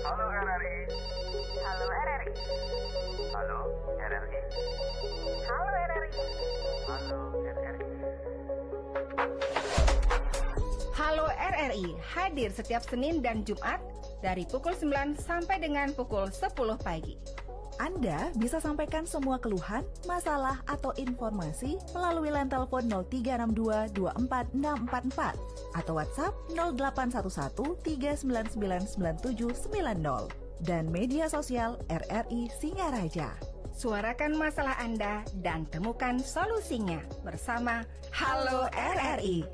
Halo RRI. Halo RRI. Halo RRI. Halo RRI. Halo RRI. Halo RRI hadir setiap Senin dan Jumat dari pukul 9 sampai dengan pukul 10 pagi. Anda bisa sampaikan semua keluhan, masalah, atau informasi melalui line telepon 0362 24644 atau WhatsApp 0811 399 9790 dan media sosial RRI Singaraja. Suarakan masalah Anda dan temukan solusinya bersama Halo RRI.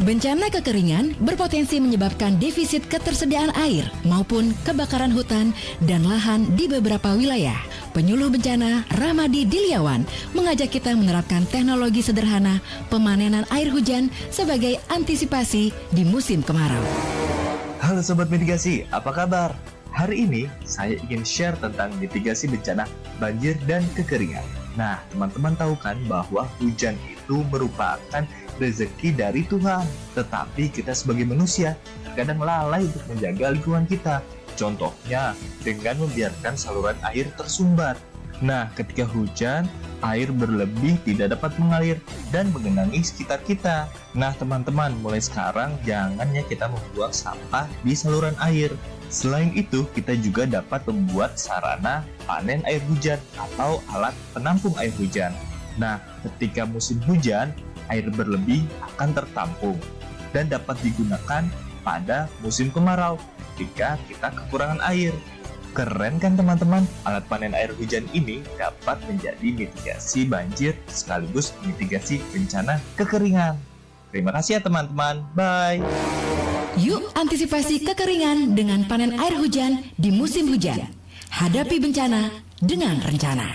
Bencana kekeringan berpotensi menyebabkan defisit ketersediaan air maupun kebakaran hutan dan lahan di beberapa wilayah. Penyuluh bencana Ramadi Diliawan mengajak kita menerapkan teknologi sederhana pemanenan air hujan sebagai antisipasi di musim kemarau. Halo Sobat Mitigasi, apa kabar? Hari ini saya ingin share tentang mitigasi bencana banjir dan kekeringan. Nah, teman-teman tahu kan bahwa hujan itu merupakan rezeki dari Tuhan. Tetapi kita sebagai manusia terkadang lalai untuk menjaga lingkungan kita. Contohnya dengan membiarkan saluran air tersumbat. Nah, ketika hujan, air berlebih tidak dapat mengalir dan menggenangi sekitar kita. Nah, teman-teman, mulai sekarang jangan ya kita membuang sampah di saluran air. Selain itu, kita juga dapat membuat sarana panen air hujan atau alat penampung air hujan. Nah, ketika musim hujan, air berlebih akan tertampung dan dapat digunakan pada musim kemarau jika kita kekurangan air. Keren kan teman-teman? Alat panen air hujan ini dapat menjadi mitigasi banjir sekaligus mitigasi bencana kekeringan. Terima kasih ya teman-teman. Bye. Yuk antisipasi kekeringan dengan panen air hujan di musim hujan. Hadapi bencana dengan rencana.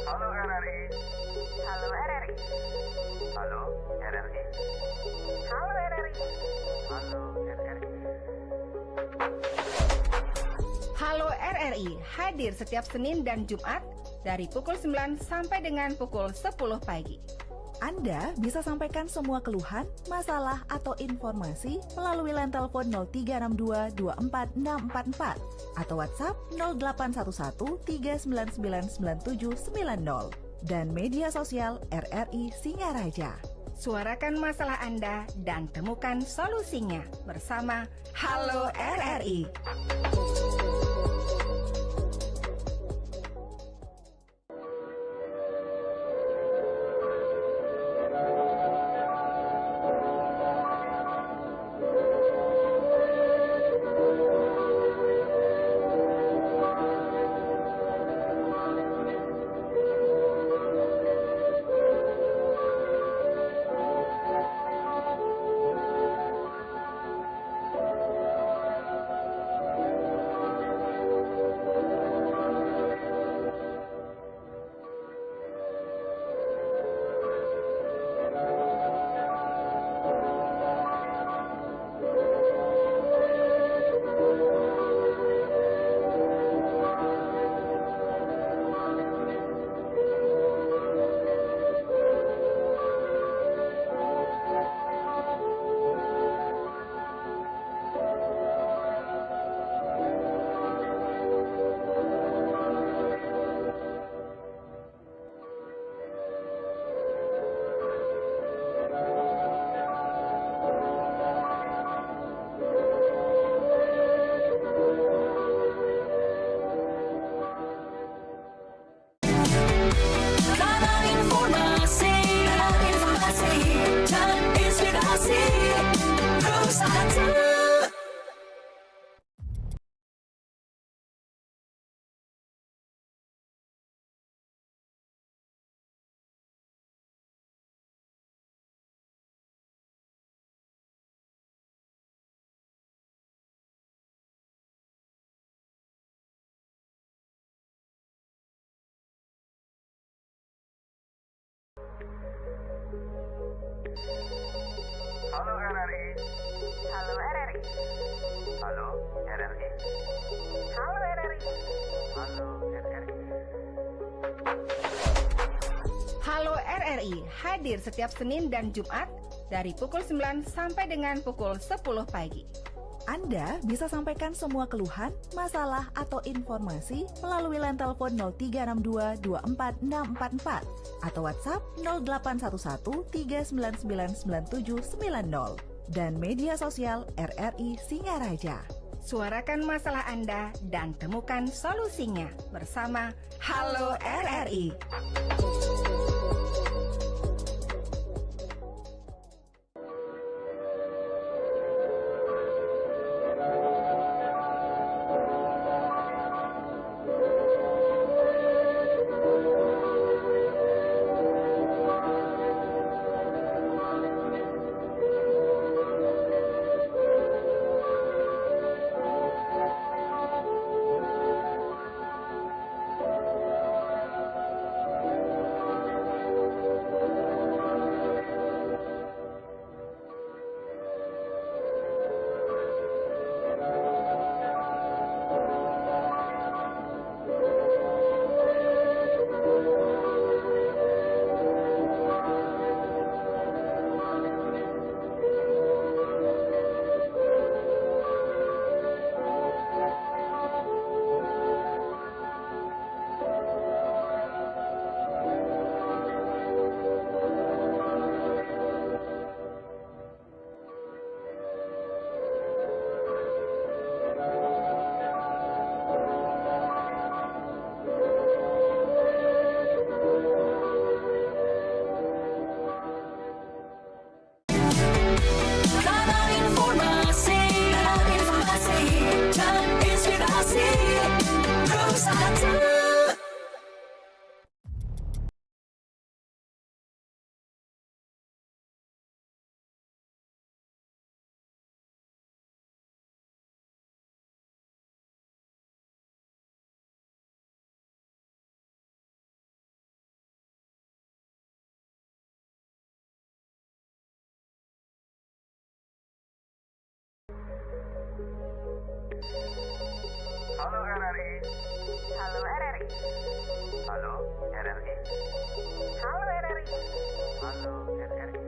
Halo RRI. Halo RRI. Halo RRI. Halo RRI. Halo RRI. Halo RRI hadir setiap Senin dan Jumat dari pukul 9 sampai dengan pukul 10 pagi. Anda bisa sampaikan semua keluhan, masalah, atau informasi melalui line telepon 0362 24644 atau WhatsApp 0811 399 9790 dan media sosial RRI Singaraja. Suarakan masalah Anda dan temukan solusinya bersama Halo RRI. Halo RRI. Halo RRI. Halo RRI. Halo RRI. Halo RRI. Halo RRI hadir setiap Senin dan Jumat dari pukul 9 sampai dengan pukul 10 pagi. Anda bisa sampaikan semua keluhan, masalah, atau informasi melalui line telepon 0362 24644 atau WhatsApp 0811 3999790 dan media sosial RRI Singaraja. Suarakan masalah Anda dan temukan solusinya bersama Halo RRI. Halo RRI. Halo RRI. Halo RRI. Halo RRI. Halo RRI.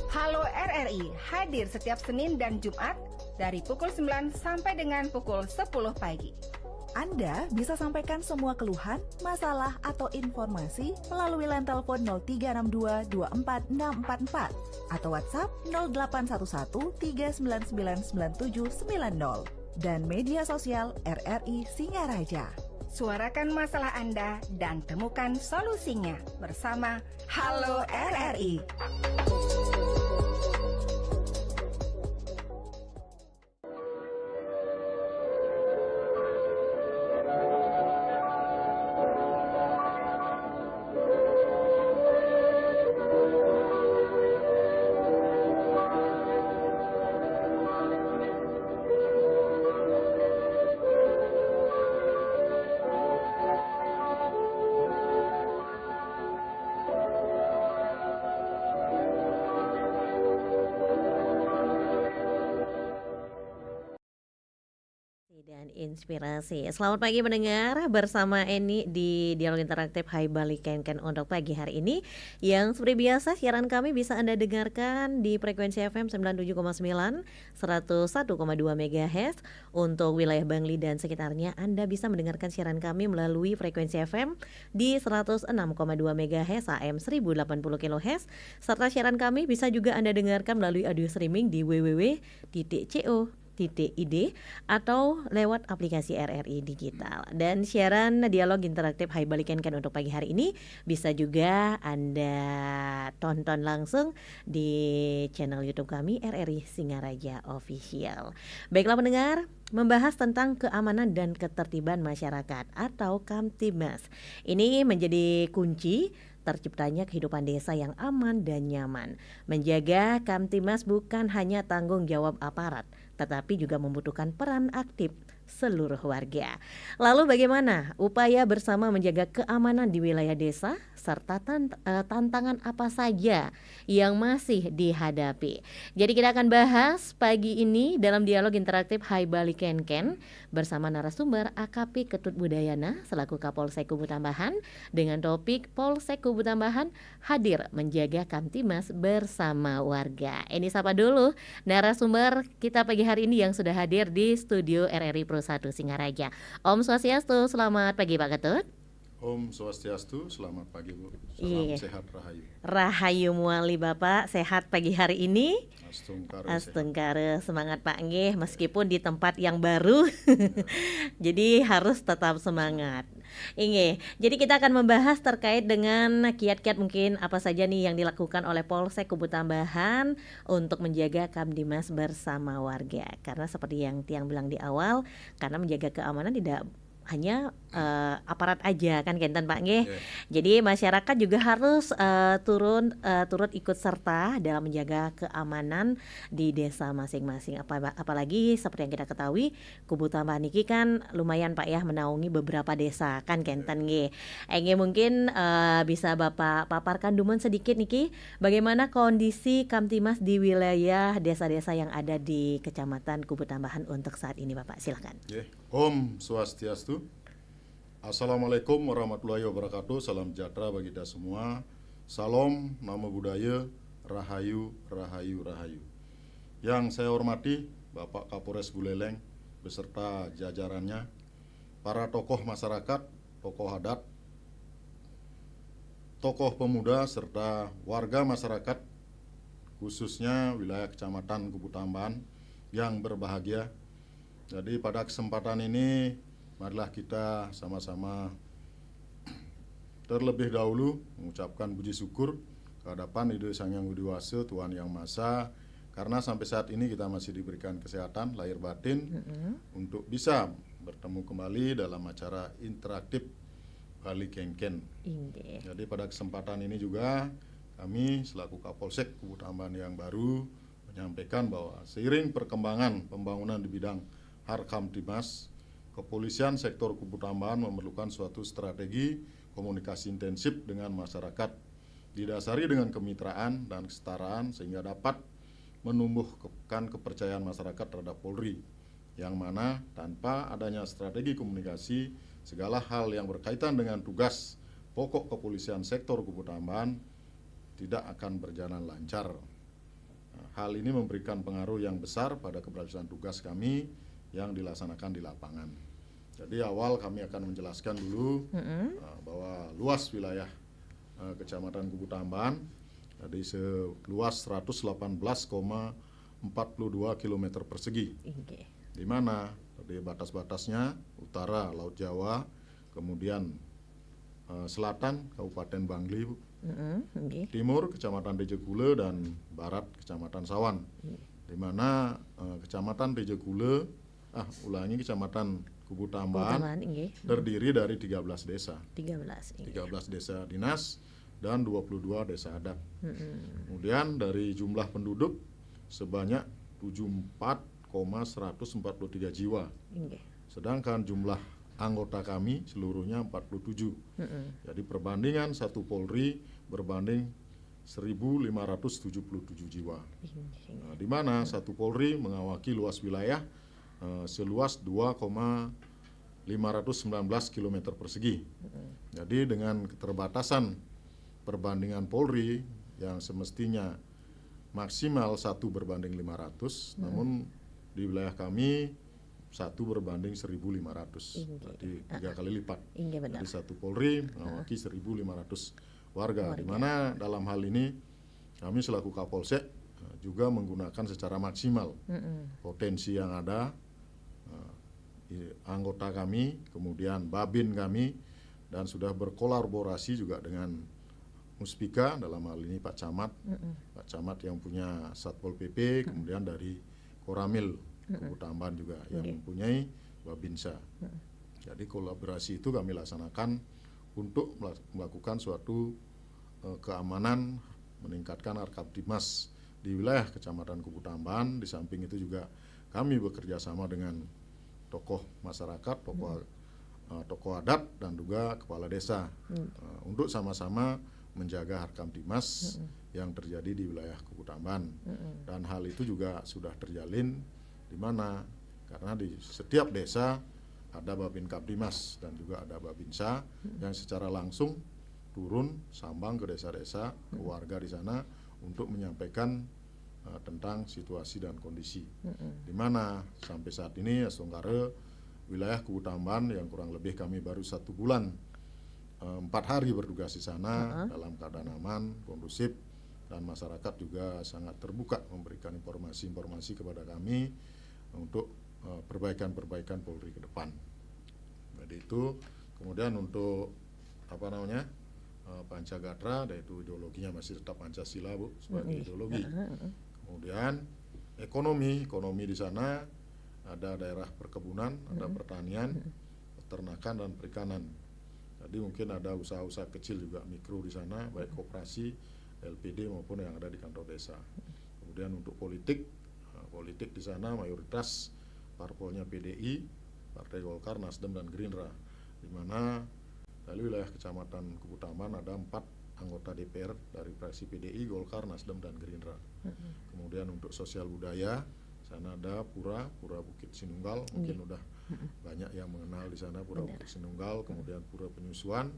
Halo RRI hadir setiap Senin dan Jumat dari pukul 9 sampai dengan pukul 10 pagi. Anda bisa sampaikan semua keluhan, masalah, atau informasi melalui line telepon 0362 24644 atau WhatsApp 0811 3999790 dan media sosial RRI Singaraja. Suarakan masalah Anda dan temukan solusinya bersama Halo RRI. Dan inspirasi. Selamat pagi mendengar bersama Eni di Dialog Interaktif Hai Balikan untuk pagi hari ini. Yang seperti biasa siaran kami bisa Anda dengarkan di frekuensi FM 97,9 101,2 MHz. Untuk wilayah Bangli dan sekitarnya Anda bisa mendengarkan siaran kami melalui frekuensi FM di 106,2 MHz AM 1080 kHz. Serta siaran kami bisa juga Anda dengarkan melalui audio streaming di www.co.id atau lewat aplikasi RRI Digital. Dan siaran Dialog Interaktif Hai Balikan untuk pagi hari ini bisa juga Anda tonton langsung di channel YouTube kami RRI Singaraja Official. Baiklah pendengar, membahas tentang keamanan dan ketertiban masyarakat atau Kamtibmas. Ini menjadi kunci terciptanya kehidupan desa yang aman dan nyaman. Menjaga Kamtibmas bukan hanya tanggung jawab aparat, tetapi juga membutuhkan peran aktif seluruh warga. Lalu bagaimana upaya bersama menjaga keamanan di wilayah desa serta tantangan apa saja yang masih dihadapi? Jadi kita akan bahas pagi ini dalam dialog interaktif Hai Bali Kenken bersama narasumber AKP Ketut Budayana selaku Kapolsek Kubu Tambahan dengan topik Polsek Kubu Tambahan hadir menjaga Kamtimas bersama warga. Ini sapa dulu narasumber kita pagi hari ini yang sudah hadir di studio RRI Pro 1 Singaraja. Om Swastiastu, selamat pagi Pak Ketut. Om Swastiastu, selamat pagi Bu. Salam sehat Rahayu. Rahayu muali Bapak, sehat pagi hari ini. Astungkare. Semangat Pak nggih meskipun di tempat yang baru. Jadi harus tetap semangat. Jadi kita akan membahas terkait dengan kiat-kiat mungkin apa saja nih yang dilakukan oleh Polsek Kubu Tambahan untuk menjaga Kamtimas bersama warga. Karena seperti yang Tiang bilang di awal, karena menjaga keamanan tidak hanya aparat aja kan Kenten Pak nggih. Jadi masyarakat juga harus turut ikut serta dalam menjaga keamanan di desa masing-masing. Apalagi seperti yang kita ketahui Kubu Tambahan niki kan lumayan Pak ya menaungi beberapa desa kan Kenten nggih. Mungkin bisa Bapak paparkan dumun sedikit niki bagaimana kondisi Kamtimas di wilayah desa-desa yang ada di Kecamatan Kubu Tambahan untuk saat ini Bapak, silakan. Om Swastiastu. Assalamualaikum warahmatullahi wabarakatuh. Salam sejahtera bagi kita semua. Salam, nama budaya, Rahayu, Rahayu, Rahayu. Yang saya hormati Bapak Kapolres Buleleng beserta jajarannya, para tokoh masyarakat, tokoh adat, tokoh pemuda serta warga masyarakat khususnya wilayah Kecamatan Kubu Tambahan yang berbahagia. Jadi pada kesempatan ini marilah kita sama-sama terlebih dahulu mengucapkan puji syukur kehadapan Ibu Sang Hyang Widi Wase Tuhan Yang Maha Esa, karena sampai saat ini kita masih diberikan kesehatan lahir batin untuk bisa bertemu kembali dalam acara interaktif Bali Kenken. Jadi pada kesempatan ini juga kami selaku Kapolsek Kubu Tambahan yang baru menyampaikan bahwa seiring perkembangan pembangunan di bidang Harkamtimas, kepolisian sektor Kubu Tambahan memerlukan suatu strategi komunikasi intensif dengan masyarakat didasari dengan kemitraan dan kesetaraan sehingga dapat menumbuhkan kepercayaan masyarakat terhadap Polri, yang mana tanpa adanya strategi komunikasi segala hal yang berkaitan dengan tugas pokok kepolisian sektor Kubu Tambahan tidak akan berjalan lancar. Hal ini memberikan pengaruh yang besar pada keberhasilan tugas kami yang dilaksanakan di lapangan. Jadi awal kami akan menjelaskan dulu bahwa luas wilayah Kecamatan Kubu Tambahan jadi seluas 118,42 km persegi. Di mana di batas-batasnya utara Laut Jawa, kemudian selatan Kabupaten Bangli, timur Kecamatan Dejegule dan barat Kecamatan Sawan. Di mana Kecamatan Dejegule Kecamatan Kubu Tambahan terdiri dari 13 desa. 13 desa dinas dan 22 desa adat. Kemudian dari jumlah penduduk sebanyak 74,143 jiwa. Sedangkan jumlah anggota kami seluruhnya 47. Jadi perbandingan satu Polri berbanding 1.577 jiwa. Di mana satu Polri mengawaki luas wilayah seluas 2,519 km persegi. Jadi dengan keterbatasan perbandingan Polri yang semestinya maksimal 1 berbanding 500, namun di wilayah kami 1 berbanding 1.500. Berarti 3 kali lipat. Jadi satu Polri mengawaki 1.500 warga. Di mana dalam hal ini kami selaku Kapolsek juga menggunakan secara maksimal potensi yang ada, anggota kami, kemudian Babin kami, dan sudah berkolaborasi juga dengan Muspika, dalam hal ini Pak Camat, Pak Camat yang punya Satpol PP, kemudian dari Koramil Kubu Tambahan juga yang mempunyai Babinsa. Jadi kolaborasi itu kami laksanakan untuk melakukan suatu keamanan, meningkatkan Harkamtimas di wilayah Kecamatan Kubu Tambahan. Di samping itu juga kami bekerja sama dengan tokoh masyarakat, tokoh adat dan juga kepala desa untuk sama-sama menjaga Harkamtimas yang terjadi di wilayah Kukutamban. Dan hal itu juga sudah terjalin di mana karena di setiap desa ada Babin Kaptimas dan juga ada Babinsa yang secara langsung turun sambang ke desa-desa, ke warga di sana untuk menyampaikan tentang situasi dan kondisi. Di mana sampai saat ini Songgare wilayah Kukutamban yang kurang lebih kami baru 1 bulan 4 hari bertugas di sana dalam keadaan aman, kondusif, dan masyarakat juga sangat terbuka memberikan informasi-informasi kepada kami untuk perbaikan-perbaikan Polri ke depan. Jadi itu kemudian untuk Pancagatra, yaitu ideologinya masih tetap Pancasila, Bu, sebagai ideologi. Kemudian ekonomi di sana ada daerah perkebunan, ada pertanian, peternakan dan perikanan. Jadi mungkin ada usaha-usaha kecil juga mikro di sana, baik koperasi, LPD maupun yang ada di kantor desa. Kemudian untuk politik di sana mayoritas parpolnya PDI, Partai Golkar, Nasdem dan Gerindra. Di mana dari wilayah Kecamatan Kukutamban ada 4 anggota DPR dari fraksi PDI, Golkar, Nasdem dan Gerindra. Kemudian untuk sosial budaya, sana ada Pura Bukit Sinunggal, mungkin udah banyak yang mengenal di sana Pura Bukit Sinunggal, kemudian Pura Penyusuan,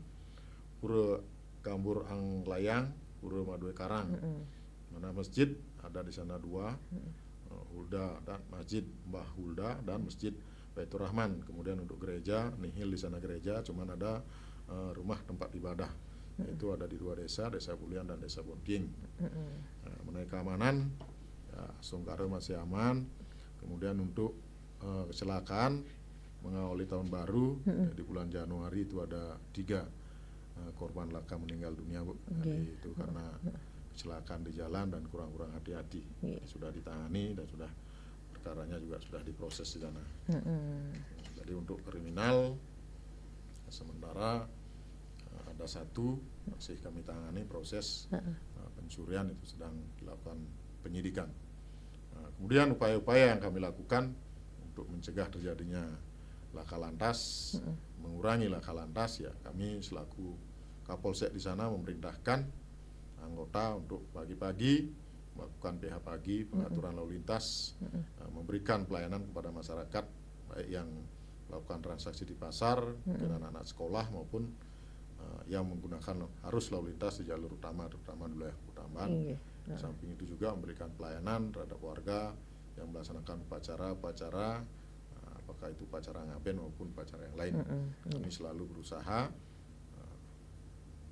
Pura Gambur Anglayang, Pura Madue Karang. Mana masjid ada di sana 2, Hulda dan Masjid Mbah Hulda dan Masjid Baitur Rahman. Kemudian untuk gereja, nihil di sana gereja, cuman ada rumah tempat ibadah. Itu ada di 2 desa, Desa Bulian dan Desa Bonting. Mengenai keamanan, ya, Songgare masih aman. Kemudian untuk kecelakaan mengawali tahun baru, di bulan Januari itu ada 3 korban laka meninggal dunia, Bu. Jadi itu karena kecelakaan di jalan dan kurang-kurang hati-hati. Sudah ditangani dan sudah perkaranya juga sudah diproses di sana. Jadi untuk kriminal sementara ada 1 masih kami tangani proses pencurian, itu sedang dilakukan penyidikan. Kemudian upaya-upaya yang kami lakukan untuk mencegah terjadinya laka lantas, mengurangi laka lantas, ya kami selaku Kapolsek di sana memerintahkan anggota untuk pagi-pagi melakukan PH pagi, pengaturan lalu lintas, memberikan pelayanan kepada masyarakat baik yang melakukan transaksi di pasar, mungkin anak-anak sekolah maupun yang menggunakan arus lalu lintas di jalur utama terutama di wilayah Kukutamban. Di samping itu juga memberikan pelayanan terhadap warga yang melaksanakan upacara-upacara, apakah itu upacara ngaben maupun upacara yang lain. Kami selalu berusaha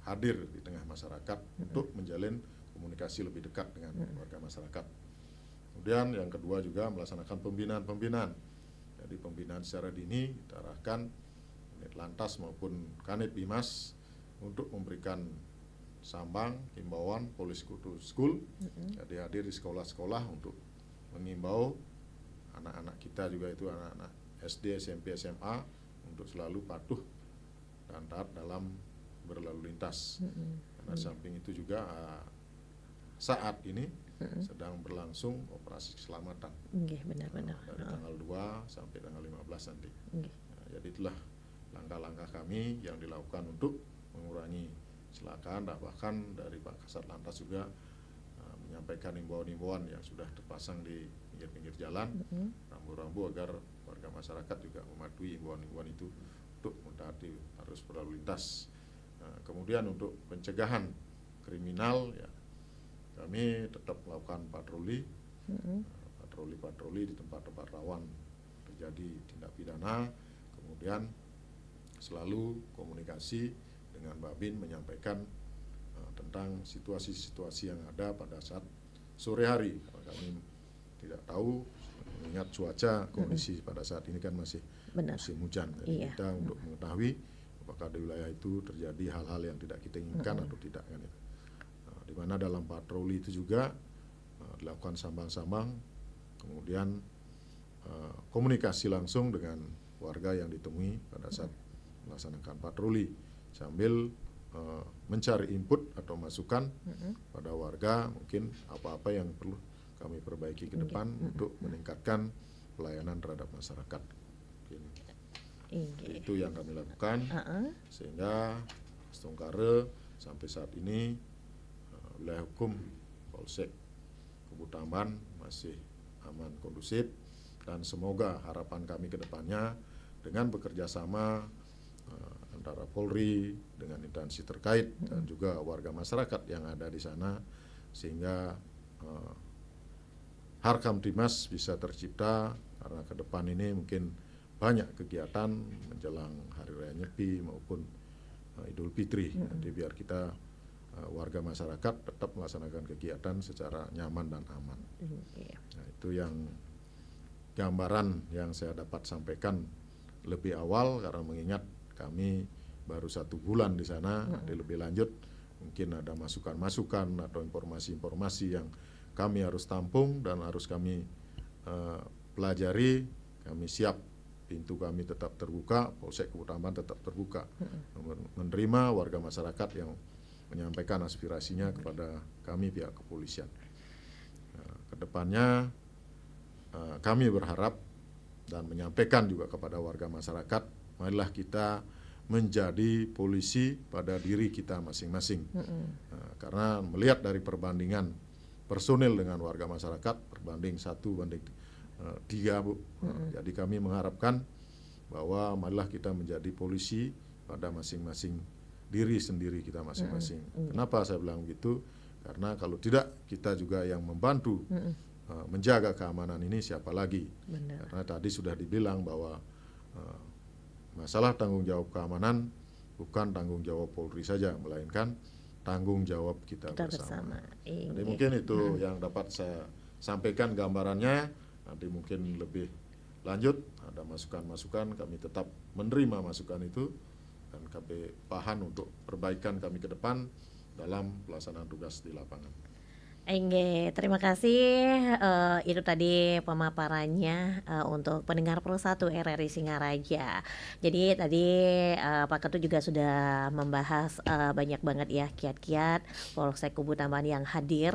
hadir di tengah masyarakat untuk menjalin komunikasi lebih dekat dengan warga masyarakat. Kemudian yang kedua juga melaksanakan pembinaan. Jadi pembinaan secara dini kita arahkan unit lantas maupun Kanit Bimas untuk memberikan sambang, himbauan Police to School. Jadi hadir di sekolah-sekolah untuk mengimbau anak-anak kita juga itu anak-anak SD, SMP, SMA untuk selalu patuh dan taat dalam berlalu lintas. Karena samping itu juga saat ini sedang berlangsung operasi keselamatan. Benar-benar. Dari tanggal 2 sampai tanggal 15 nanti. Jadi itulah langkah-langkah kami yang dilakukan untuk mengurangi kecelakaan. Bahkan dari Pak Kasat Lantas juga menyampaikan himbauan-himbauan yang sudah terpasang di pinggir-pinggir jalan, rambu-rambu agar warga masyarakat juga mematuhi himbauan-himbauan itu untuk mentaati arus berlalu lintas. Kemudian untuk pencegahan kriminal, ya kami tetap melakukan patroli di tempat-tempat rawan terjadi tindak pidana. Kemudian selalu komunikasi dengan Babin menyampaikan tentang situasi-situasi yang ada pada saat sore hari. Karena kami tidak tahu, mengingat cuaca kondisi pada saat ini kan masih musim hujan. Jadi kita untuk mengetahui apakah di wilayah itu terjadi hal-hal yang tidak kita inginkan atau tidak kan itu. Di mana dalam patroli itu juga dilakukan sambang-sambang, kemudian komunikasi langsung dengan warga yang ditemui pada saat melaksanakan patroli sambil mencari input atau masukan pada warga mungkin apa-apa yang perlu kami perbaiki ke depan untuk meningkatkan pelayanan terhadap masyarakat. Inggih. Itu yang kami lakukan. Heeh. Sehingga Stongkare sampai saat ini wilayah hukum Polsek Kubutamban masih aman, kondusif, dan semoga harapan kami ke depannya dengan bekerja sama antara Polri dengan instansi terkait dan juga warga masyarakat yang ada di sana, sehingga Harkamtibmas bisa tercipta, karena ke depan ini mungkin banyak kegiatan menjelang Hari Raya Nyepi maupun Idul Fitri. Jadi biar kita warga masyarakat tetap melaksanakan kegiatan secara nyaman dan aman. Nah, itu yang gambaran yang saya dapat sampaikan lebih awal, karena mengingat kami baru 1 bulan di sana. Nanti lebih lanjut mungkin ada masukan-masukan atau informasi-informasi yang kami harus tampung dan harus kami pelajari. Kami siap, pintu kami tetap terbuka, Polsek Kubutamban tetap terbuka menerima warga masyarakat yang menyampaikan aspirasinya kepada kami pihak kepolisian. Kedepannya kami berharap dan menyampaikan juga kepada warga masyarakat, marilah kita menjadi polisi pada diri kita masing-masing. Karena melihat dari perbandingan personil dengan warga masyarakat, berbanding 1:3, Bu. Jadi kami mengharapkan bahwa marilah kita menjadi polisi pada masing-masing diri sendiri kita masing-masing. Kenapa saya bilang begitu? Karena kalau tidak kita juga yang membantu menjaga keamanan ini, siapa lagi? Benar. Karena tadi sudah dibilang bahwa masalah tanggung jawab keamanan bukan tanggung jawab Polri saja, melainkan tanggung jawab kita bersama. Jadi mungkin itu yang dapat saya sampaikan gambarannya. Nanti mungkin lebih lanjut ada masukan-masukan, kami tetap menerima masukan itu dan kami paham untuk perbaikan kami ke depan dalam pelaksanaan tugas di lapangan. Terima kasih. Itu tadi pemaparannya untuk pendengar Pro 1 RRI Singaraja. Jadi tadi Pak Ketut juga sudah membahas banyak banget ya kiat-kiat Polsek Kubutamban yang hadir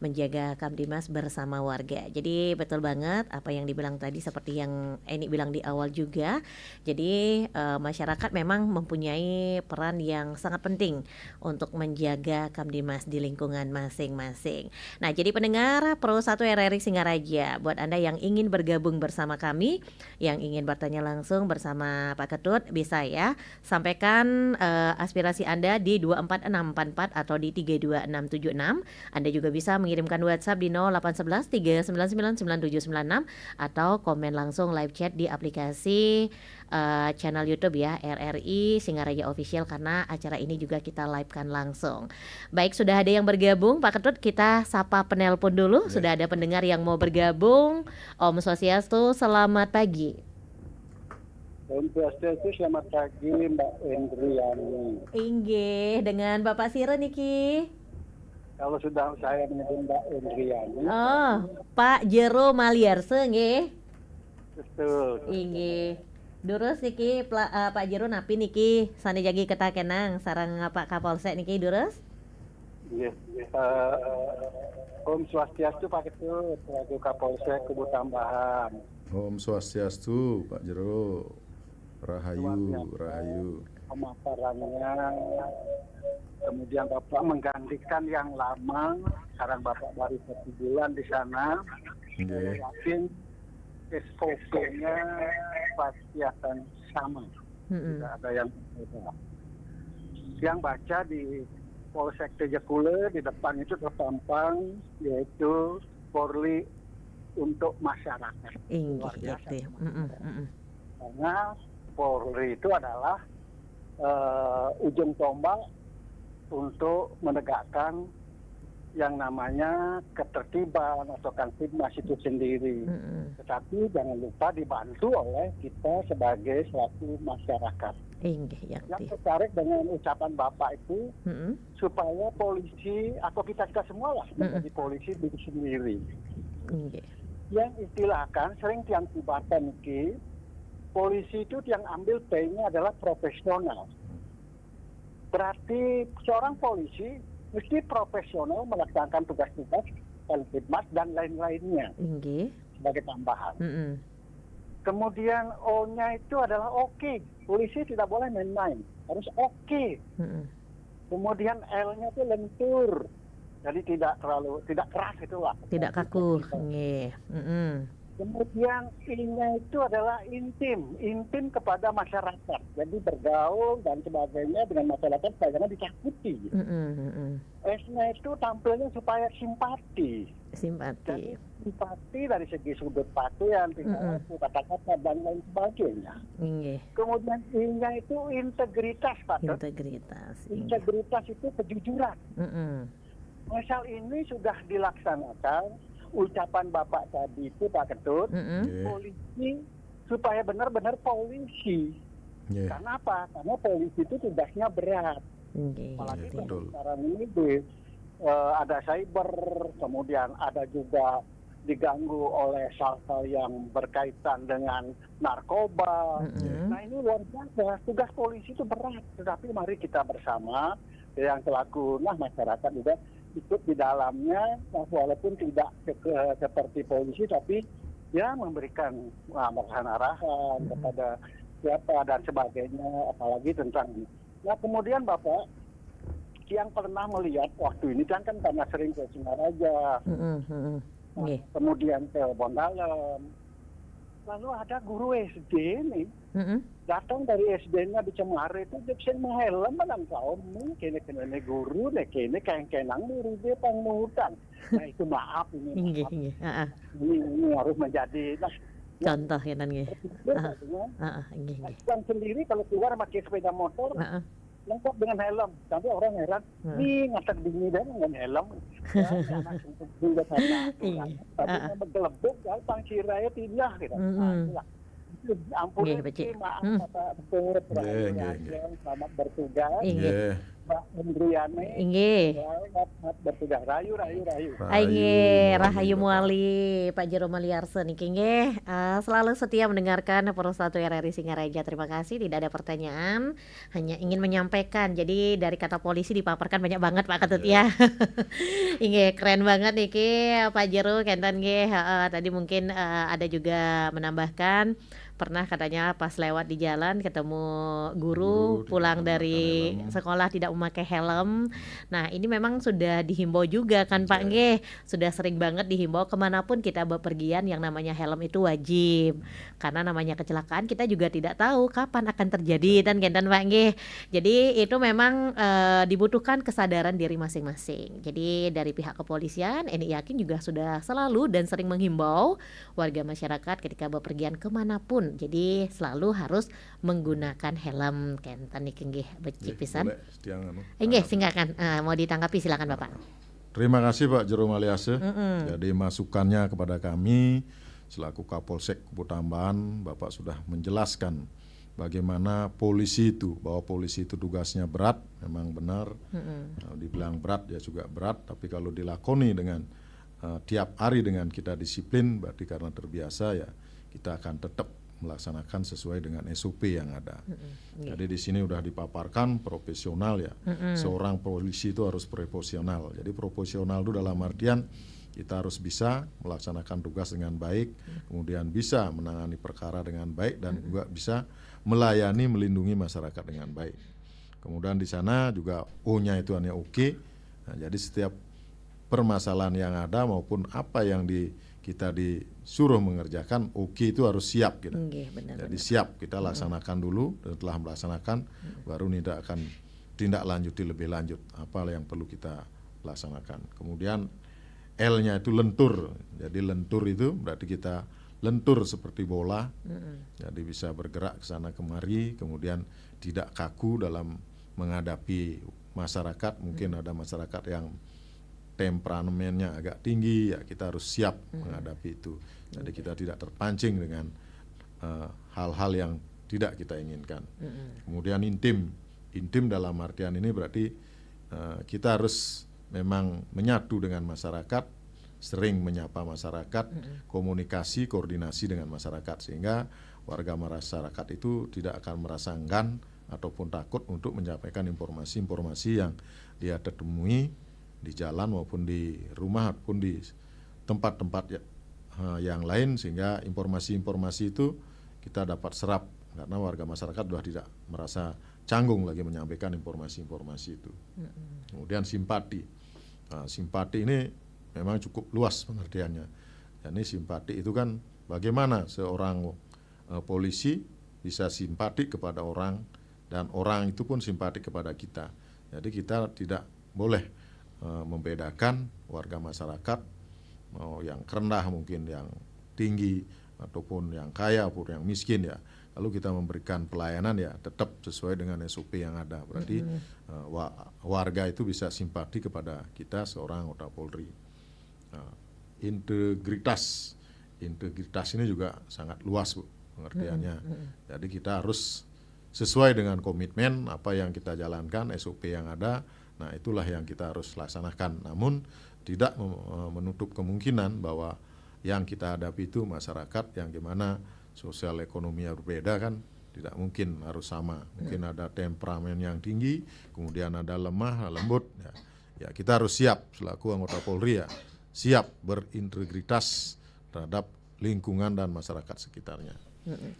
menjaga Kamtibmas bersama warga. Jadi betul banget apa yang dibilang tadi, seperti yang Eni bilang di awal juga. Jadi masyarakat memang mempunyai peran yang sangat penting untuk menjaga Kamtibmas di lingkungan masing-masing. Nah, jadi pendengar Pro 1 RRI Singaraja, buat Anda yang ingin bergabung bersama kami, yang ingin bertanya langsung bersama Pak Ketut, bisa ya sampaikan aspirasi Anda di 24644 atau di 32676. Anda juga bisa mengirimkan WhatsApp di 0811 3999796 atau komen langsung live chat di aplikasi channel YouTube ya, RRI Singaraja Official, karena acara ini juga kita live-kan langsung. Baik, sudah ada yang bergabung Pak Ketut, kita sapa penelpon dulu. Sudah ada pendengar yang mau bergabung. Om Swastiastu, selamat pagi. Om Swastiastu, selamat pagi Mbak Endriani. Inggih, dengan Bapak Sire niki. Kalau sudah saya menyebut Mbak Endriani. Oh, Pak Jero Maliarse nggih. Betul. Inggih. Durus niki Pak Jero napi niki sane jagi ketakenang sareng Pak Kapolsek niki durus? Nggih. Om Swastiastu Pak Ketut, selaku Kapolsek Kubutamban. Om Swastiastu Pak Jero. Rahayu. Pemaparannya, kemudian Bapak menggantikan yang lama, sekarang Bapak baru 1 bulan di sana. Saya yakin SOP-nya pasti akan sama, tidak ada yang berbeda. Yang baca di Polsek Tejekule di depan itu terpampang, yaitu Polri untuk masyarakat. Luar biasa. Karena Polri itu adalah ujung tombak untuk menegakkan yang namanya ketertiban atau Kamtibmas itu sendiri. Tetapi jangan lupa dibantu oleh kita sebagai selaku masyarakat. Yang tertarik dengan ucapan Bapak itu supaya polisi atau kita semua lah menjadi polisi diri sendiri. Yang istilahkan sering tiang tibatan iki, polisi itu yang ambil P-nya adalah profesional. Berarti seorang polisi mesti profesional melaksanakan tugas-tugas Kamtibmas dan lain-lainnya sebagai tambahan. Kemudian O-nya itu adalah oke. Polisi tidak boleh main-main, harus oke. Kemudian L-nya itu lentur. Jadi tidak keras itulah. Tidak kaku. Nggih. Kemudian I-nya itu adalah intim kepada masyarakat. Jadi bergaul dan sebagainya dengan masyarakat bagaimana ditakuti. S-nya itu tampilnya supaya simpati. Jadi simpati dari segi sudut pakaian, tingkah laku, kata-kata dan lain sebagainya. Kemudian I-nya itu integritas, Pak. Integritas itu kejujuran. Misal ini sudah dilaksanakan ucapan Bapak tadi itu, Pak Ketut, polisi supaya benar-benar polisi. Karena apa? Karena polisi itu tugasnya berat. Apalagi sekarang ini ada cyber, kemudian ada juga diganggu oleh hal-hal yang berkaitan dengan narkoba. Nah ini luar biasa. Tugas polisi itu berat. Tetapi mari kita bersama yang selaku masyarakat juga ikut di dalamnya, walaupun tidak seperti polisi, tapi ya memberikan arahan kepada siapa dan sebagainya, apalagi tentang ini. Nah kemudian Bapak yang pernah melihat waktu ini kan karena sering ke Singaraja, kemudian ke Bondalem, lalu ada guru SD nih datang dari SD-nya di Cemare itu dia bisa helm menang kaum kene guru nih kene kenang guru dia pangmutan. Nah itu maaf ini harus menjadi contoh ya nan nggih. Kan sendiri kalau keluar pakai sepeda motor lengkap dengan helm, tapi orang heran, nih ngatak dini dan dengan helm, anak juga sana, tapi bergelebuk, kalau pangkiraya tidak, gitu. Ampun, maaf, selamat bertugas. Mbak Indriane, selamat bertugas. Rayu. Rahayu Muali, Pak Jero Maliarse niki nggih, selalu setia mendengarkan Pro 1 RRI Singaraja. Terima kasih, tidak ada pertanyaan, hanya ingin menyampaikan. Jadi dari kata polisi dipaparkan banyak banget Pak Ketut ya. Nggih, keren banget niki Pak Jero kentan nggih. Tadi mungkin ada juga menambahkan pernah katanya pas lewat di jalan ketemu guru pulang dari sekolah tidak memakai helm. Nah ini memang sudah dihimbau juga kan Pak nggih, sudah sering banget dihimbau kemanapun kita bepergian yang namanya helm itu wajib, karena namanya kecelakaan kita juga tidak tahu kapan akan terjadi dan Pak nggih. Jadi itu memang dibutuhkan kesadaran diri masing-masing. Jadi dari pihak kepolisian ini yakin juga sudah selalu dan sering menghimbau warga masyarakat ketika bepergian kemanapun. Jadi selalu harus menggunakan helm kentan niki nggih becik pisan. Nggih singgakan mau ditanggapi silakan Bapak. Terima kasih Pak Jero Maliarse. Jadi masukannya kepada kami selaku Kapolsek Kuputamban, Bapak sudah menjelaskan bagaimana polisi itu, bahwa polisi itu tugasnya berat, memang benar. Dibilang berat ya juga berat, tapi kalau dilakoni dengan tiap hari dengan kita disiplin, berarti karena terbiasa ya kita akan tetap melaksanakan sesuai dengan SOP yang ada. Jadi di sini udah dipaparkan profesional ya. Seorang polisi itu harus profesional. Jadi profesional itu dalam artian kita harus bisa melaksanakan tugas dengan baik, kemudian bisa menangani perkara dengan baik dan juga bisa melayani, melindungi masyarakat dengan baik. Kemudian di sana juga O-nya itu hanya oke. Nah, jadi setiap permasalahan yang ada maupun apa yang kita disuruh mengerjakan, oke itu harus siap gitu. Jadi siap kita laksanakan dulu, dan setelah melaksanakan baru akan tindak lanjuti lebih lanjut apa yang perlu kita laksanakan. Kemudian L-nya itu lentur. Jadi lentur itu berarti kita lentur seperti bola. Jadi bisa bergerak ke sana kemari, kemudian tidak kaku dalam menghadapi masyarakat. Mungkin ada masyarakat yang temperamennya agak tinggi, ya kita harus siap menghadapi itu. Jadi kita tidak terpancing dengan hal-hal yang tidak kita inginkan. Kemudian intim dalam artian ini berarti kita harus memang menyatu dengan masyarakat, sering menyapa masyarakat, komunikasi, koordinasi dengan masyarakat, sehingga warga masyarakat itu tidak akan merasa enggan ataupun takut untuk menyampaikan informasi-informasi yang dia temui di jalan maupun di rumah ataupun di tempat-tempat yang lain, sehingga informasi-informasi itu kita dapat serap karena warga masyarakat sudah tidak merasa canggung lagi menyampaikan informasi-informasi itu. Kemudian simpati. Nah, simpati ini memang cukup luas pengertiannya. Jadi simpati itu kan bagaimana seorang polisi bisa simpati kepada orang dan orang itu pun simpati kepada kita. Jadi kita tidak boleh membedakan warga masyarakat mau yang rendah mungkin yang tinggi ataupun yang kaya ataupun yang miskin ya. Lalu kita memberikan pelayanan ya tetap sesuai dengan SOP yang ada. Berarti warga itu bisa simpati kepada kita seorang anggota Polri. Integritas ini juga sangat luas Bu pengertiannya. Jadi kita harus sesuai dengan komitmen apa yang kita jalankan, SOP yang ada. Nah itulah yang kita harus laksanakan. Namun tidak menutup kemungkinan bahwa yang kita hadapi itu masyarakat yang gimana sosial ekonominya berbeda kan tidak mungkin harus sama. Mungkin ada temperamen yang tinggi, kemudian ada lemah, lembut. Ya kita harus siap selaku anggota Polri ya, siap berintegritas terhadap lingkungan dan masyarakat sekitarnya.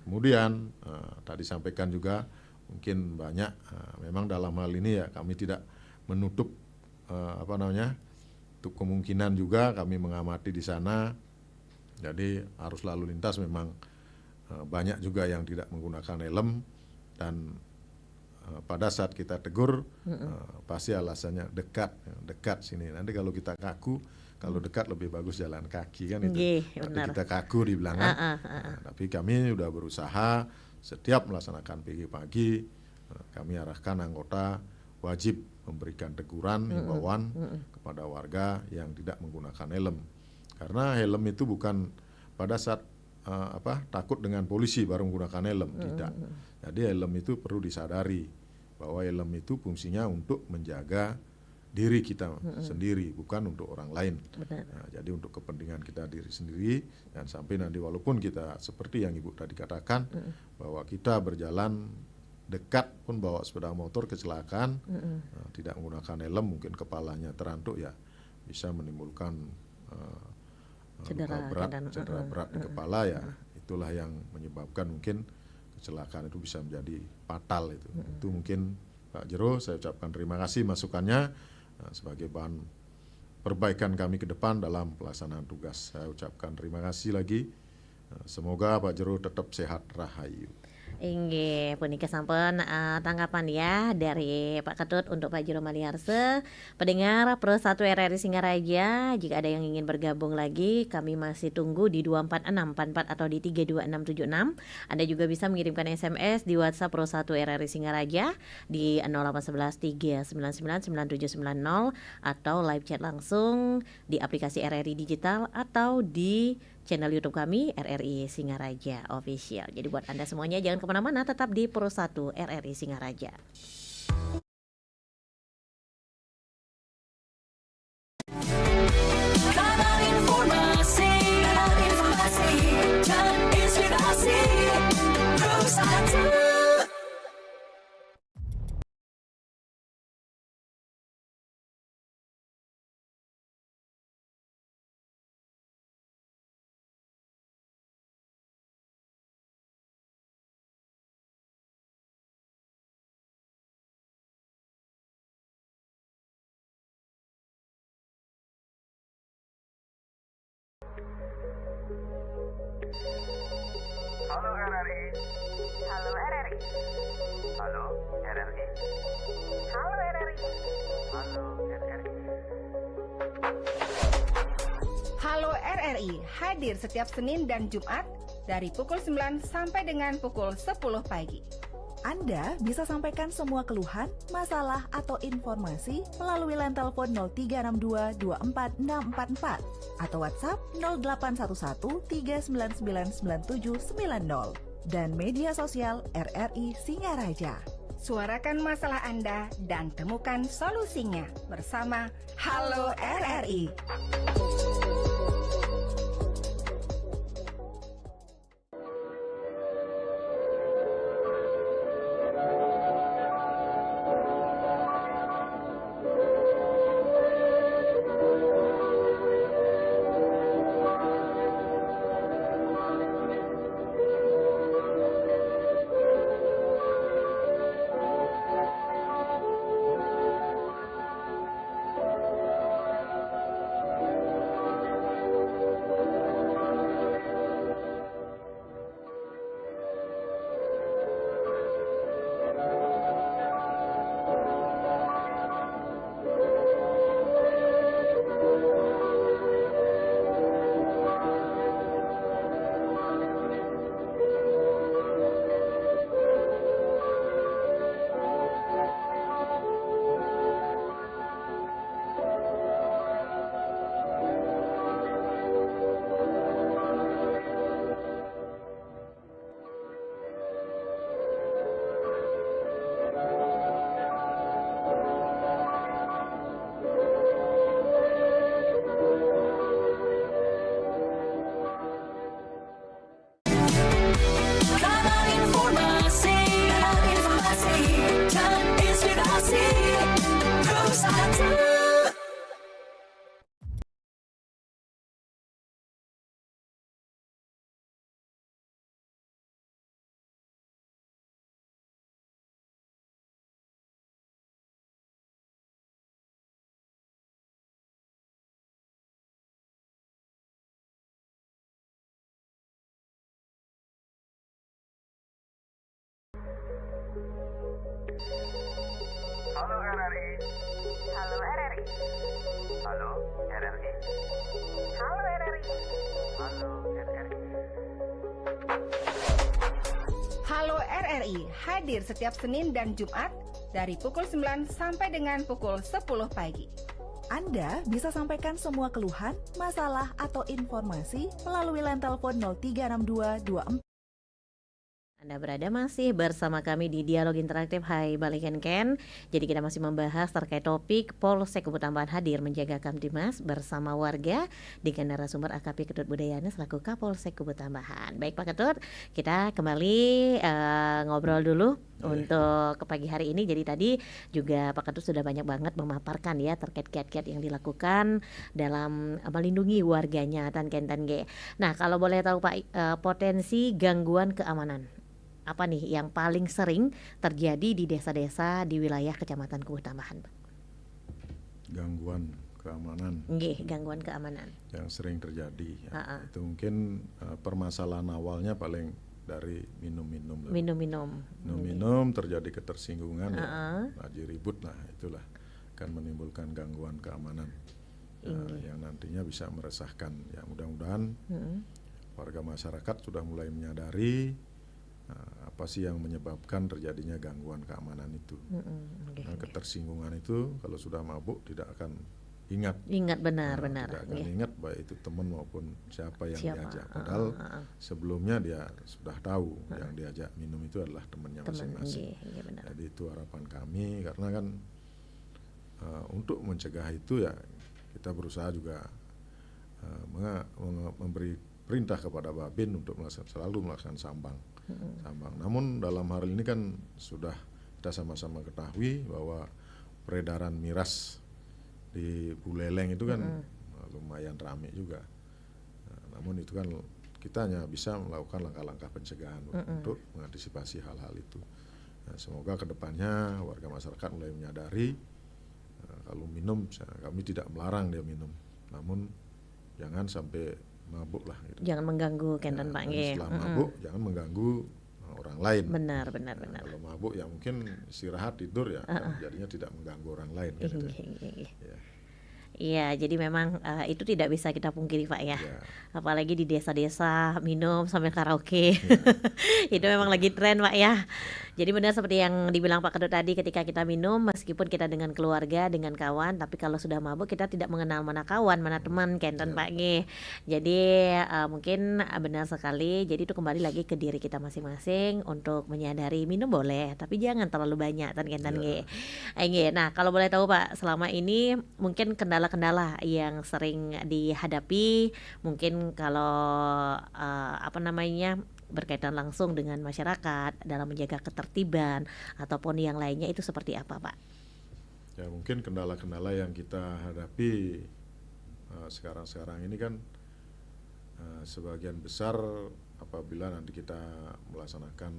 Kemudian tadi sampaikan juga mungkin banyak memang dalam hal ini ya kami tidak menutup untuk kemungkinan juga kami mengamati di sana. Jadi arus lalu lintas memang banyak juga yang tidak menggunakan helm dan pada saat kita tegur pasti alasannya dekat sini. Nanti kalau kita kaku, kalau dekat lebih bagus jalan kaki kan itu. Nanti kita kaku di belakang. Tapi kami sudah berusaha setiap melaksanakan pagi kami arahkan anggota wajib memberikan teguran, himbauan kepada warga yang tidak menggunakan helm. Karena helm itu bukan pada saat takut dengan polisi baru menggunakan helm, tidak. Jadi helm itu perlu disadari bahwa helm itu fungsinya untuk menjaga diri kita sendiri, bukan untuk orang lain. Nah, jadi untuk kepentingan kita diri sendiri dan sampai nanti walaupun kita seperti yang Ibu tadi katakan bahwa kita berjalan dekat pun bawa sepeda motor kecelakaan, tidak menggunakan helm, mungkin kepalanya terantuk ya bisa menimbulkan cedera berat di kepala ya. Itulah yang menyebabkan mungkin kecelakaan itu bisa menjadi fatal itu. Itu mungkin Pak Jero, saya ucapkan terima kasih masukannya sebagai bahan perbaikan kami ke depan dalam pelaksanaan tugas. Saya ucapkan terima kasih lagi. Semoga Pak Jero tetap sehat rahayu. Inggih, punika sampun tanggapan ya dari Pak Ketut untuk Pak Jero Maliarse. Pendengar Pro 1 RRI Singaraja, jika ada yang ingin bergabung lagi, kami masih tunggu di 24644 atau di 32676. Anda juga bisa mengirimkan SMS di WhatsApp Pro 1 RRI Singaraja di 0811 399 9790 atau live chat langsung di aplikasi RRI Digital atau di channel YouTube kami RRI Singaraja Official. Jadi buat Anda semuanya jangan kemana-mana, tetap di Pro 1 RRI Singaraja. Kanal informasi dan inspirasi Pro 1. Halo RRI. Halo RRI. Halo RRI. Halo RRI. Halo RRI. Halo RRI hadir setiap Senin dan Jumat dari pukul 9 sampai dengan pukul 10 pagi. Anda bisa sampaikan semua keluhan, masalah, atau informasi melalui line telepon 0362 24644 atau WhatsApp 0811 399 9790 dan media sosial RRI Singaraja. Suarakan masalah Anda dan temukan solusinya bersama Halo RRI. Terus aja. Halo RRI. Halo RRI. Halo RRI. Halo RRI. Halo RRI. Halo RRI hadir setiap Senin dan Jumat dari pukul 9 sampai dengan pukul 10 pagi. Anda bisa sampaikan semua keluhan, masalah, atau informasi melalui line telepon 0362 24. Anda berada masih bersama kami di Dialog Interaktif Hai Balikenken. Jadi kita masih membahas terkait topik Polsek Ubud Tambahan hadir menjaga Kamtimas bersama warga dengan narasumber AKP Ketut Budayana selaku Kapolsek Ubud Tambahan. Baik Pak Ketut, kita kembali ngobrol dulu untuk ke pagi hari ini. Jadi tadi juga Pak Ketut sudah banyak banget memaparkan ya terkait kiat-kiat yang dilakukan dalam melindungi warganya Tanken. Nah kalau boleh tahu Pak, potensi gangguan keamanan apa nih yang paling sering terjadi di desa-desa di wilayah Kecamatan Ubud Tambahan, Pak? Gangguan keamanan. Nggih, gangguan keamanan yang sering terjadi ya. Itu mungkin permasalahan awalnya paling dari minum-minum. Minum-minum terjadi ketersinggungan ya, lagi ribut lah, itulah akan menimbulkan gangguan keamanan yang nantinya bisa meresahkan. Ya mudah-mudahan warga masyarakat sudah mulai menyadari apa sih yang menyebabkan terjadinya gangguan keamanan itu. Ketersinggungan itu kalau sudah mabuk tidak akan ingat benar tidak akan ingat baik itu teman maupun siapa yang diajak, padahal sebelumnya dia sudah tahu yang diajak minum itu adalah temannya masing-masing. Jadi itu harapan kami, karena kan untuk mencegah itu ya kita berusaha juga memberi perintah kepada Babin untuk selalu melaksanakan sambang. Namun dalam hal ini kan sudah kita sama-sama ketahui bahwa peredaran miras di Buleleng itu kan lumayan ramai juga. Namun itu kan kita hanya bisa melakukan langkah-langkah pencegahan untuk mengantisipasi hal-hal itu. Semoga kedepannya warga masyarakat mulai menyadari kalau minum kami tidak melarang dia minum, namun jangan sampai mabuk lah gitu. Jangan mengganggu Kenten Pak. Setelah mabuk jangan mengganggu orang lain. Benar. Kalau mabuk ya mungkin istirahat tidur ya, jadinya tidak mengganggu orang lain. Iya, jadi memang itu tidak bisa kita pungkiri Pak ya. Apalagi di desa-desa minum sambil karaoke. Itu memang lagi tren Pak ya. Jadi benar seperti yang dibilang Pak Ketut tadi, ketika kita minum meskipun kita dengan keluarga, dengan kawan, tapi kalau sudah mabuk kita tidak mengenal mana kawan, mana teman Kenten Pak nggih. Jadi mungkin benar sekali. Jadi itu kembali lagi ke diri kita masing-masing untuk menyadari minum boleh, tapi jangan terlalu banyak Kenten nggih. Nah, kalau boleh tahu Pak, selama ini mungkin kendala-kendala yang sering dihadapi, mungkin kalau berkaitan langsung dengan masyarakat dalam menjaga ketertiban ataupun yang lainnya itu seperti apa Pak? Ya mungkin kendala-kendala yang kita hadapi sekarang ini kan sebagian besar apabila nanti kita melaksanakan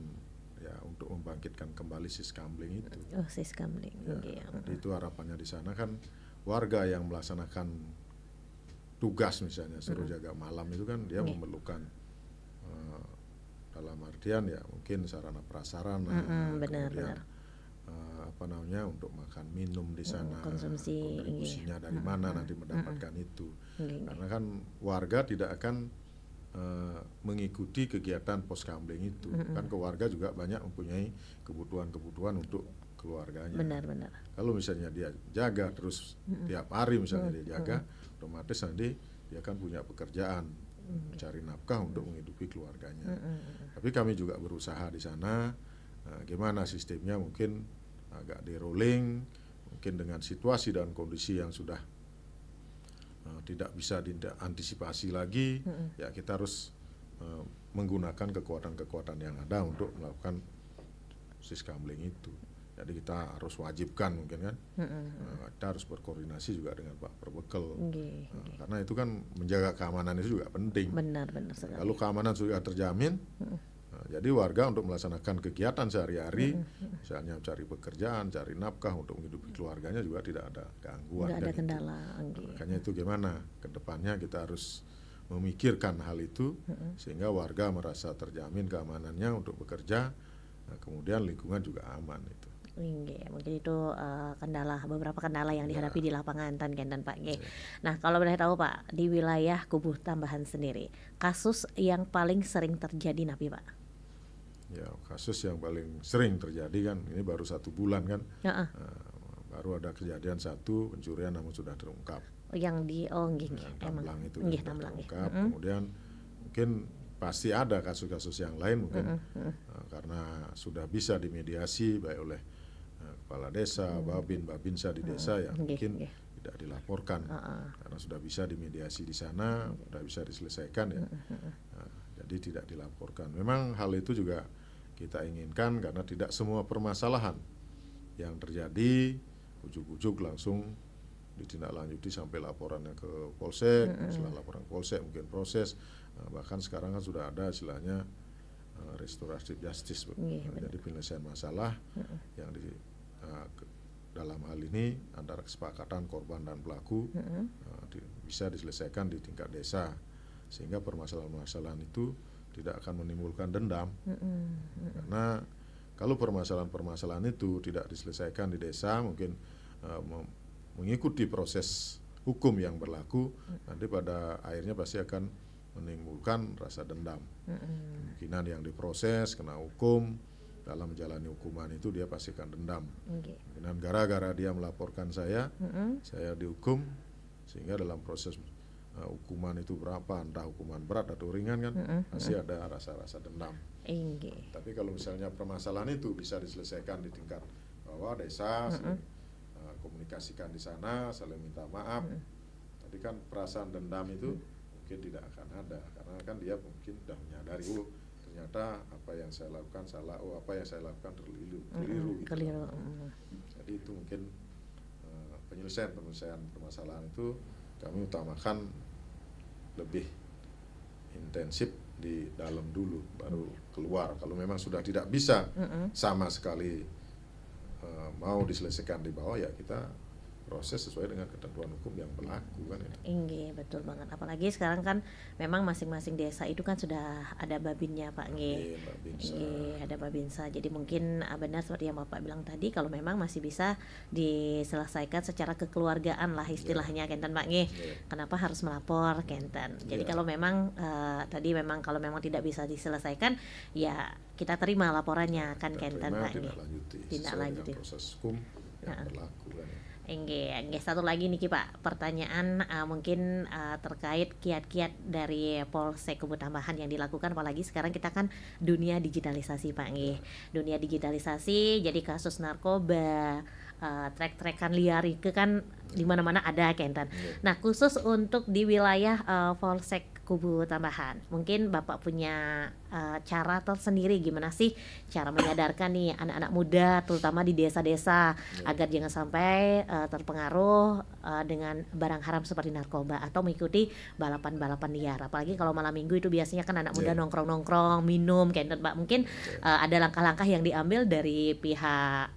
ya untuk membangkitkan kembali siskamling itu. Siskamling. Jadi itu harapannya di sana kan warga yang melaksanakan tugas misalnya suruh jaga malam itu kan dia memerlukan dalam artian ya mungkin sarana prasarana, kemudian untuk makan minum di sana, kontribusinya dari mana nanti mendapatkan itu. Karena kan warga tidak akan mengikuti kegiatan poskamling itu. Kan keluarga juga banyak mempunyai kebutuhan-kebutuhan untuk keluarganya. Benar. Kalau misalnya dia jaga terus tiap hari misalnya dia jaga, otomatis nanti dia akan punya pekerjaan mencari nafkah untuk menghidupi keluarganya. Tapi kami juga berusaha di sana, gimana sistemnya mungkin agak di rolling, mungkin dengan situasi dan kondisi yang sudah tidak bisa diantisipasi lagi, ya kita harus menggunakan kekuatan-kekuatan yang ada untuk melakukan siskamling itu. Jadi kita harus wajibkan mungkin kan. Kita harus berkoordinasi juga dengan Pak Perbekel. Karena itu kan menjaga keamanan itu juga penting. Benar sekali. Kalau keamanan sudah terjamin, jadi warga untuk melaksanakan kegiatan sehari-hari, misalnya cari pekerjaan, cari nafkah untuk menghidupi keluarganya juga tidak ada gangguan. Tidak ada kendala. Makanya itu gimana? Kedepannya kita harus memikirkan hal itu sehingga warga merasa terjamin keamanannya untuk bekerja, kemudian lingkungan juga aman itu. Mungkin itu beberapa kendala yang dihadapi di lapangan Tan Pak G. Nah, kalau boleh tahu Pak, di wilayah Kubu Tambahan sendiri, kasus yang paling sering terjadi napi Pak? Ya, kasus yang paling sering terjadi kan, ini baru 1 bulan kan, baru ada kejadian 1 pencurian namun sudah terungkap. Yang di Tamblang itu sudah terungkap. Kemudian mungkin pasti ada kasus-kasus yang lain mungkin karena sudah bisa dimediasi baik oleh kepala desa, babinsa di desa ya mungkin tidak dilaporkan karena sudah bisa dimediasi di sana, sudah bisa diselesaikan ya. Jadi tidak dilaporkan. Memang hal itu juga kita inginkan karena tidak semua permasalahan yang terjadi ujuk-ujuk langsung ditindaklanjuti sampai laporannya ke Polsek. Setelah laporan Polsek mungkin proses, bahkan sekarang kan sudah ada istilahnya restoratif justice, jadi penyelesaian masalah yang dalam hal ini antara kesepakatan korban dan pelaku bisa diselesaikan di tingkat desa sehingga permasalahan-permasalahan itu tidak akan menimbulkan dendam. Karena kalau permasalahan-permasalahan itu tidak diselesaikan di desa mungkin mengikuti proses hukum yang berlaku, nanti pada akhirnya pasti akan menimbulkan rasa dendam. Kemungkinan yang diproses kena hukum, dalam menjalani hukuman itu dia pasti akan dendam. Kemungkinan gara-gara dia melaporkan saya dihukum, sehingga dalam proses hukuman itu berapa, entah hukuman berat atau ringan kan, pasti ada rasa-rasa dendam. Tapi kalau misalnya permasalahan itu bisa diselesaikan di tingkat bawah desa, komunikasikan di sana, saling minta maaf. Tadi kan perasaan dendam itu mungkin tidak akan ada karena kan dia mungkin sudah menyadari ternyata apa yang saya lakukan salah, apa yang saya lakukan keliru gitu. Jadi itu mungkin penyelesaian permasalahan itu kami utamakan lebih intensif di dalam dulu baru keluar. Kalau memang sudah tidak bisa sama sekali mau diselesaikan di bawah, ya kita proses sesuai dengan ketentuan hukum yang berlaku kan ya. Betul banget. Apalagi sekarang kan memang masing-masing desa itu kan sudah ada babinnya Pak ada babinsa. Jadi mungkin benar seperti yang Bapak bilang tadi, kalau memang masih bisa diselesaikan secara kekeluargaan lah istilahnya Kenten Pak Kenapa harus melapor Kenten? Jadi kalau memang tadi memang kalau memang tidak bisa diselesaikan, ya kita terima laporannya kan Kenten Pak Tindak lanjuti proses hukum yang berlaku kan ya. Satu lagi nih Pak, pertanyaan mungkin terkait kiat-kiat dari Polsek Kubu Tambahan yang dilakukan, apalagi sekarang kita kan dunia digitalisasi Pak Dunia digitalisasi, jadi kasus narkoba, trek-trekan liar itu kan di mana-mana ada Kenten. Nah, khusus untuk di wilayah Polsek Kubu Tambahan, mungkin Bapak punya cara tersendiri gimana sih cara menyadarkan nih anak-anak muda terutama di desa-desa agar jangan sampai terpengaruh dengan barang haram seperti narkoba atau mengikuti balapan-balapan liar. Apalagi kalau malam minggu itu biasanya kan anak muda nongkrong-nongkrong, minum Kenten Pak. Mungkin ada langkah-langkah yang diambil dari pihak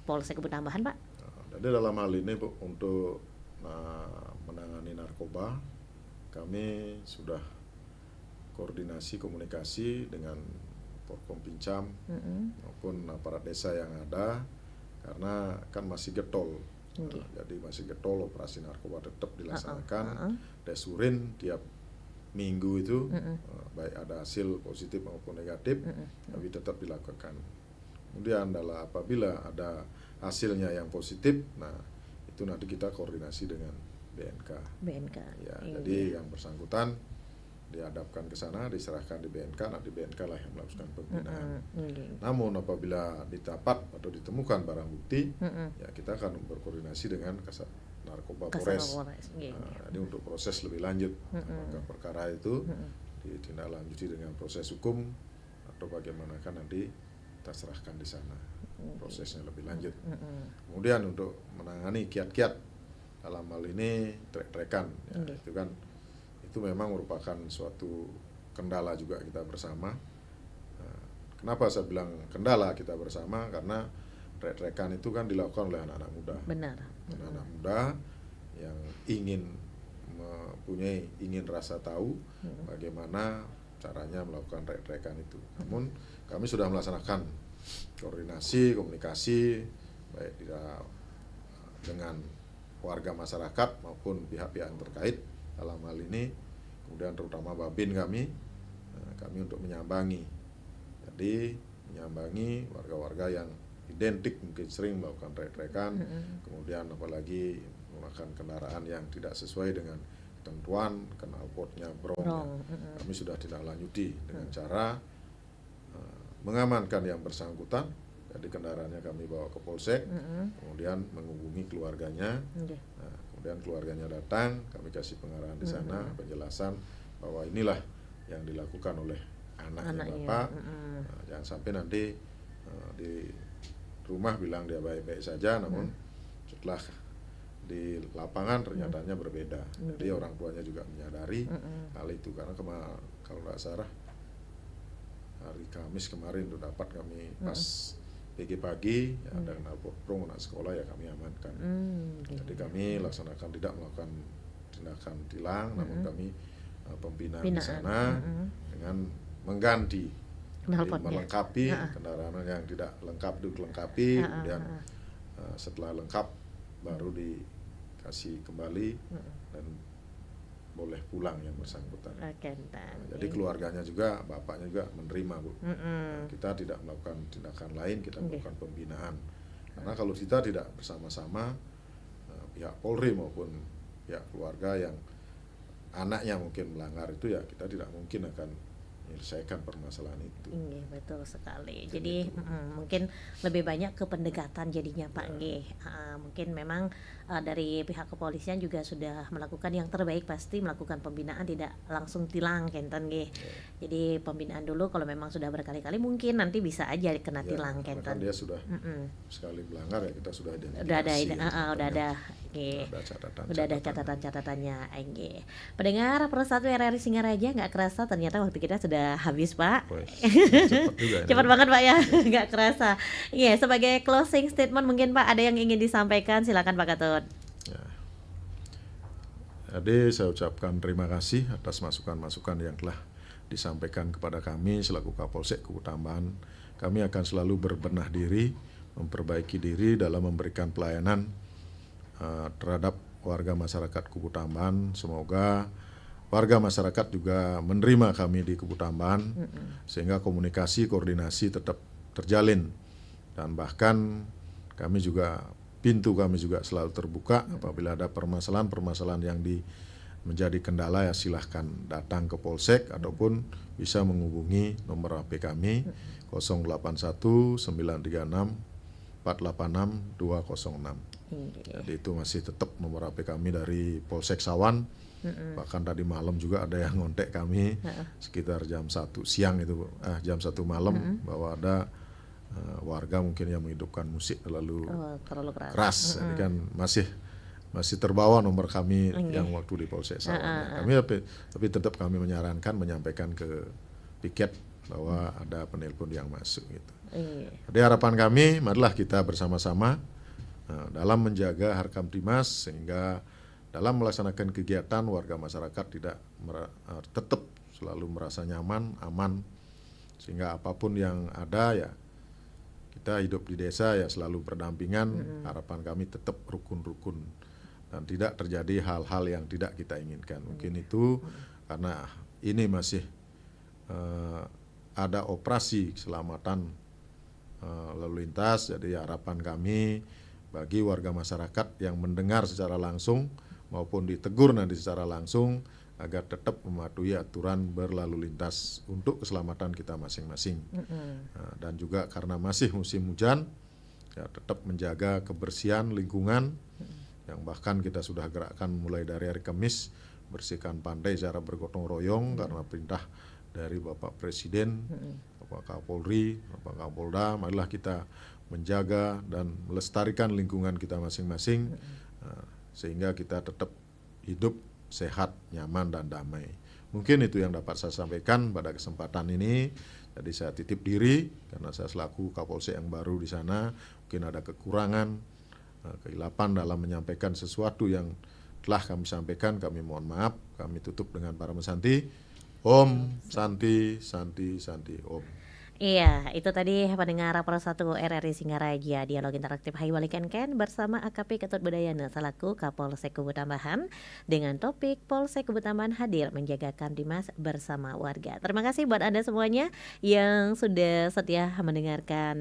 Polsek Kubu Tambahan Pak? Jadi dalam hal ini Bu, untuk menangani narkoba kami sudah koordinasi komunikasi dengan Porkom Pincam maupun aparat desa yang ada, karena kan masih getol. Jadi masih getol, operasi narkoba tetap dilaksanakan. Desurin tiap minggu itu baik ada hasil positif maupun negatif, tapi tetap dilakukan. Kemudian apabila ada hasilnya yang positif, nah itu nanti kita koordinasi dengan BNK. Ya, jadi yang bersangkutan dihadapkan ke sana, diserahkan di BNK, nanti BNK lah yang melakukan pembinaan. Namun apabila didapat atau ditemukan barang bukti, ya kita akan berkoordinasi dengan Kasat Narkoba Polres. Jadi untuk proses lebih lanjut, apakah perkara itu ditindaklanjuti dengan proses hukum atau bagaimana kan nanti kita serahkan di sana. prosesnya lebih lanjut. Kemudian untuk menangani kiat-kiat dalam hal ini trek-trekan, ya, itu memang merupakan suatu kendala juga kita bersama. Kenapa saya bilang kendala kita bersama? Karena trek-trekan itu kan dilakukan oleh anak-anak muda. Benar. Anak-anak muda yang ingin rasa tahu bagaimana caranya melakukan trek-trekan itu. Namun kami sudah melaksanakan koordinasi, komunikasi baik dengan warga masyarakat maupun pihak-pihak yang terkait dalam hal ini, kemudian terutama Babin kami untuk menyambangi. Jadi menyambangi warga-warga yang identik mungkin sering melakukan trek-trekan, kemudian apalagi menggunakan kendaraan yang tidak sesuai dengan ketentuan, knalpotnya brongnya. Kami sudah tindak lanjuti dengan cara mengamankan yang bersangkutan. Jadi kendaraannya kami bawa ke polsek, kemudian menghubungi keluarganya. Kemudian keluarganya datang, kami kasih pengarahan di sana, penjelasan bahwa inilah yang dilakukan oleh anaknya Bapak. Jangan sampai nanti di rumah bilang dia baik-baik saja, namun setelah di lapangan ternyatanya berbeda. Jadi orang tuanya juga menyadari hal itu, karena kalau nggak salah hari Kamis kemarin itu dapat kami pas pagi ya, ada knalpot brong anak sekolah, ya kami amankan. Jadi kami laksanakan tidak melakukan tindakan tilang, namun kami pembinaan di sana dengan mengganti, melengkapi kendaraan yang tidak lengkap dilengkapi, kemudian setelah lengkap baru dikasih kembali dan boleh pulang yang bersangkutan. Jadi keluarganya juga, bapaknya juga menerima, Bu. Kita tidak melakukan tindakan lain, kita melakukan pembinaan. Karena kalau kita tidak bersama-sama, pihak Polri maupun pihak keluarga yang anaknya mungkin melanggar itu, ya kita tidak mungkin akan menyelesaikan permasalahan itu. Iya, betul sekali. Jadi mungkin lebih banyak ke pendekatan jadinya Pak Nggih. Mungkin memang dari pihak kepolisian juga sudah melakukan yang terbaik, pasti melakukan pembinaan, tidak langsung tilang kenten nggih. Jadi pembinaan dulu, kalau memang sudah berkali-kali mungkin nanti bisa aja kena tilang kenten. Dia sudah sekali melanggar, ya kita sudah identifikasi. Udah ada catatan. Udah ada catatan-catatannya nggih. Pendengar Persatu RRI Singaraja, nggak kerasa ternyata waktu kita sudah habis, Pak. Cepat banget, Pak, ya. Nggak kerasa. Iya, sebagai closing statement mungkin Pak ada yang ingin disampaikan, silakan Pak Ketut. Jadi saya ucapkan terima kasih atas masukan-masukan yang telah disampaikan kepada kami selaku Kapolsek Kubu Tambahan. Kami akan selalu berbenah diri, memperbaiki diri dalam memberikan pelayanan terhadap warga masyarakat Kubu Tambahan. Semoga warga masyarakat juga menerima kami di Kubu Tambahan, sehingga komunikasi, koordinasi tetap terjalin, dan bahkan pintu kami juga selalu terbuka. Apabila ada permasalahan-permasalahan yang menjadi kendala, ya silahkan datang ke Polsek ataupun bisa menghubungi nomor HP kami 081 936 486 206. Jadi itu masih tetap nomor HP kami dari Polsek Sawan. Bahkan tadi malam juga ada yang ngontek kami sekitar jam 1 siang itu, jam 1 malam, bahwa ada warga mungkin yang menghidupkan musik terlalu keras. Jadi kan masih terbawa nomor kami yang waktu di Polsek Sawan. Tapi tetap kami menyampaikan ke piket bahwa ada penelpon yang masuk gitu. Jadi harapan kami, marilah kita bersama-sama dalam menjaga Harkamtimas, sehingga dalam melaksanakan kegiatan warga masyarakat tetap selalu merasa nyaman, aman, sehingga apapun yang ada, ya kita hidup di desa ya selalu berdampingan. Harapan kami tetap rukun-rukun dan tidak terjadi hal-hal yang tidak kita inginkan. Mungkin itu karena ini masih ada operasi keselamatan lalu lintas. Jadi harapan kami bagi warga masyarakat yang mendengar secara langsung maupun ditegur nanti secara langsung, agar tetap mematuhi aturan berlalu lintas untuk keselamatan kita masing-masing. Dan juga karena masih musim hujan, ya tetap menjaga kebersihan lingkungan, yang bahkan kita sudah gerakkan mulai dari hari Kamis, bersihkan pantai secara bergotong royong karena perintah dari Bapak Presiden, Bapak Kapolri, Bapak Kapolda. Marilah kita menjaga dan melestarikan lingkungan kita masing-masing, sehingga kita tetap hidup sehat, nyaman, dan damai. Mungkin itu yang dapat saya sampaikan pada kesempatan ini. Jadi saya titip diri karena saya selaku Kapolsek yang baru di sana, mungkin ada kekurangan, kehilapan dalam menyampaikan sesuatu yang telah kami sampaikan. Kami mohon maaf. Kami tutup dengan para mesanti. Om Santi Santi Santi Om. Iya, itu tadi pendengar Rapor 1 RRI Singaraja, dialog interaktif Hai Bali Ken bersama AKP Ketut Bedayana selaku Kapolsek Kubu Tambahan dengan topik Polsek Kubu Tambahan hadir menjaga Kamtimas bersama warga. Terima kasih buat Anda semuanya yang sudah setia mendengarkan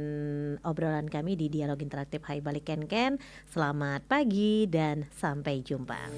obrolan kami di dialog interaktif Hai Bali Ken. Selamat pagi dan sampai jumpa.